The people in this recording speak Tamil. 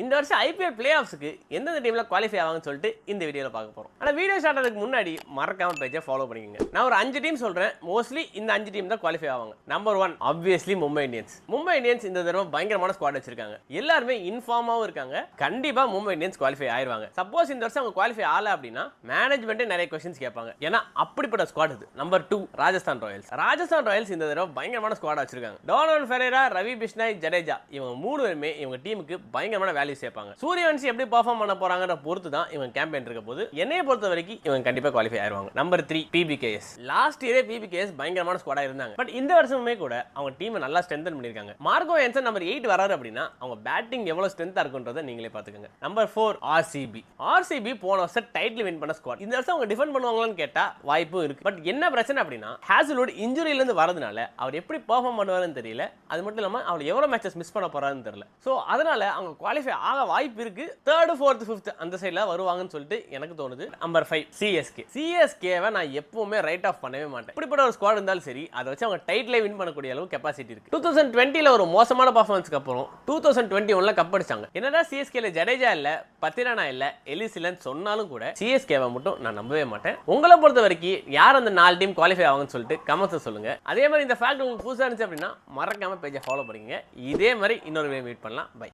இந்த வருஷம் ஐபிஎல் பிளே ஆஃப்ஸ்க்கு எந்தெந்த டீம்ல குவாலிஃபை ஆவாங்கன்னு சொல்லிட்டு இந்த வீடியோவில் பார்க்க போகிறோம். ஆனால் வீடியோ ஸ்டார்ட் ஆகிறதுக்கு முன்னாடி மறக்காம பேஜை ஃபாலோ பண்ணிக்கோங்க. நான் ஒரு 5 டீம் சொல்கிறேன், மோஸ்ட்லி இந்த 5 டீம் தான் குவாலிஃபை ஆவாங்க. Number 1 obviously Mumbai Indians. Mumbai Indians இந்த தடவை பயங்கரமான ஸ்குவாட் வச்சிருக்காங்க, எல்லாருமே இன்ஃபார்மாகவும் இருக்காங்க. கண்டிப்பாக மும்பை இந்தியன்ஸ் குவாலிஃபை ஆயிடுவாங்க. சப்போஸ் இந்த வருஷம் அவங்க குவாலிஃபை ஆகல அப்படின்னா மேனேஜ்மெண்ட்டே நிறைய கொஸ்டின்ஸ் கேட்பாங்க, ஏன்னா அப்படிப்பட்ட ஸ்குவாட் இது. Number 2 Rajasthan Royals. Rajasthan Royals இந்த தடவை பயங்கரமான ஸ்குவாட் வச்சிருக்காங்க. டோனல் ஃபெரேரா, ரவி பிஷ்னாய், ஜடேஜா இவங்க 3 பேருமே இவங்க டீமுக்கு பயங்கரமான வேல்யூ சேர்ப்பாங்க. சூரியவன்சி எப்படி பெர்ஃபார்ம் பண்ண போறாங்கன்ற பொறுத்து தான் இவங்க கேம்பெயின் இருக்க போது. என்னைய பொறுத்த வரைக்கும் இவங்க கண்டிப்பா குவாலிஃபை ஆயிருவாங்க. Number 3 PBKS. லாஸ்ட் இயரே பிபிகேஎஸ் பயங்கரமான ஸ்குவாடா இருந்தாங்க, பட் இந்த வருஷமே கூட அவங்க டீமை நல்லா ஸ்ட்ரென்தன் பண்ணிருக்காங்க. மார்கோ என்சன் நம்பர் 8 வராரு அப்படின்னா அவங்க பேட்டிங் எவ்வளவு ஸ்ட்ரென்த்தா இருக்குன்றதை நீங்களே பாத்துக்கோங்க. Number 4 RCB. ஆர்சிபி போன வருஷம் டைட்டில் வின் பண்ண ஸ்குவாட். இந்த வருஷம் அவங்க டிஃபெண்ட் பண்ணுவாங்களான்னு கேட்டா வாய்ப்பும் இருக்கு. பட் என்ன பிரச்சனை அப்படின்னா ஹேசல்வுட் இன்ஜுரியில இருந்து வரதுனால அவர் எப்படி பெர்ஃபார்ம் பண்ணுவாருன்னு தெரியல. அது மட்டும் இல்லாம அவர் எவ்வளவு மேட்சஸ் மிஸ் பண்ண போறாருன்னு தெரியல. சோ அதனால அவங்க குவாலிஃபை ஆக வாய்ப்பு இருக்கு. 3rd 4th 5th அந்த சைடுல வருவாங்கன்னு சொல்லிட்டு எனக்கு தோணுது. Number 5 CSK. சிஎஸ்கேவை நான் எப்பவுமே ரைட் ஆஃப் பண்ணவே மாட்டேன். இப்படிப்பட்ட ஒரு ஸ்குவாட் இருந்தாலும் சரி, அதை வச்சு அவங்க டைட்டிலை வின் பண்ணக்கூடிய அளவு கெப்பாசிட்டி இருக்கு. 2020ல ஒரு மோசமான பர்ஃபார்மன்ஸ்க்கு அப்புறம் 2021ல கப் அடிச்சாங்க. என்னடா சிஎஸ்கேல ஜடேஜா இல்ல, பத்திரானா இல்ல, எலிஸ் இல்லன்னு சொன்னாலும் கூட சிஎஸ்கேவை மட்டும் நான் நம்பவே மாட்டேன். உங்களை பொறுத்த வரைக்கும் யார் அந்த 4 டீம் குவாலிஃபை ஆவாங்கன்னு சொல்லிட்டு கமெண்ட்ஸ் சொல்லுங்க. அதே மாதிரி இந்த ஃபேக்ட் உங்களுக்கு புதுசா இருந்துச்சு அப்படின்னா மறக்காம பேஜை ஃபாலோ பண்ணுங்க. இதே மாதிரி இன்னொரு வீடியோ மீட் பண்ணலாம். பை.